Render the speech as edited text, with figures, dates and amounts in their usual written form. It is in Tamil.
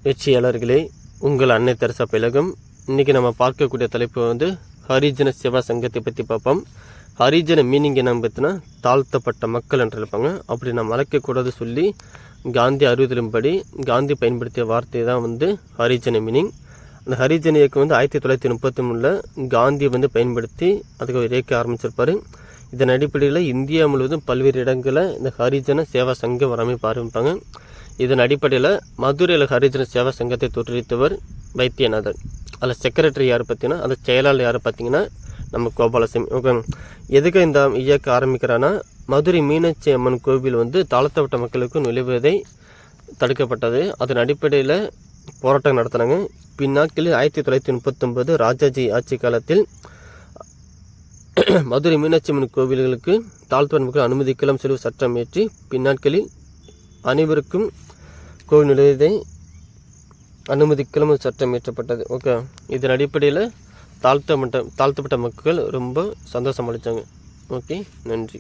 வெற்றியாளர்களே, உங்கள் அன்னை தெரசா பிலகம். இன்றைக்கி நம்ம பார்க்கக்கூடிய தலைப்பு வந்து ஹரிஜன சேவா சங்கத்தை பற்றி பார்ப்போம். ஹரிஜன மீனிங் என்ன பார்த்தினா தாழ்த்தப்பட்ட மக்கள் என்று இருப்பாங்க. அப்படி நம்ம அழைக்கக்கூடாது சொல்லி காந்தி அறிவுறுத்தலின்படி காந்தி பயன்படுத்திய வார்த்தை தான் வந்து ஹரிஜன மீனிங். அந்த ஹரிஜன இயக்கம் வந்து 1933 காந்தி வந்து பயன்படுத்தி அதுக்கு ஒரு இயக்க ஆரம்பிச்சிருப்பார். இதன் அடிப்படையில் இந்தியா முழுவதும் பல்வேறு இடங்களில் இந்த ஹரிஜன சேவா சங்கம் அமைப்பு ஆரம்பிப்பாங்க. இதன் அடிப்படையில் மதுரையில் ஹரிஜன சேவா சங்கத்தை தோற்றுவித்தவர் வைத்தியநாதன். அதில் செக்ரட்டரி யார் பார்த்தீங்கன்னா, அந்த செயலாளர் யார் பார்த்தீங்கன்னா நம்ம கோபாலசாமி. ஓகே, எதுக்கு இந்த இயக்கம் ஆரம்பிக்கிறான்னா, மதுரை மீனாட்சி அம்மன் கோவில் வந்து தாழ்த்தப்பட்ட மக்களுக்கு நுழைவதை தடுக்கப்பட்டது. அதன் அடிப்படையில் போராட்டம் நடத்தினாங்க. பின்னாட்களில் 1939 ராஜாஜி ஆட்சி காலத்தில் மதுரை மீனாட்சி அம்மன் கோவில்களுக்கு தாழ்த்தப்பட்ட மக்கள் அனுமதிக்கலாம் செலவு சட்டம் ஏற்றி பின்னாட்களில் அனைவருக்கும் கோவில் நுழைவதை அனுமதிக்கலாம் சட்டம் இயற்றப்பட்டது. ஓகே, இதன் அடிப்படையில் தாழ்த்தப்பட்ட மக்கள் ரொம்ப சந்தோஷம் அளித்தாங்க. ஓகே, நன்றி.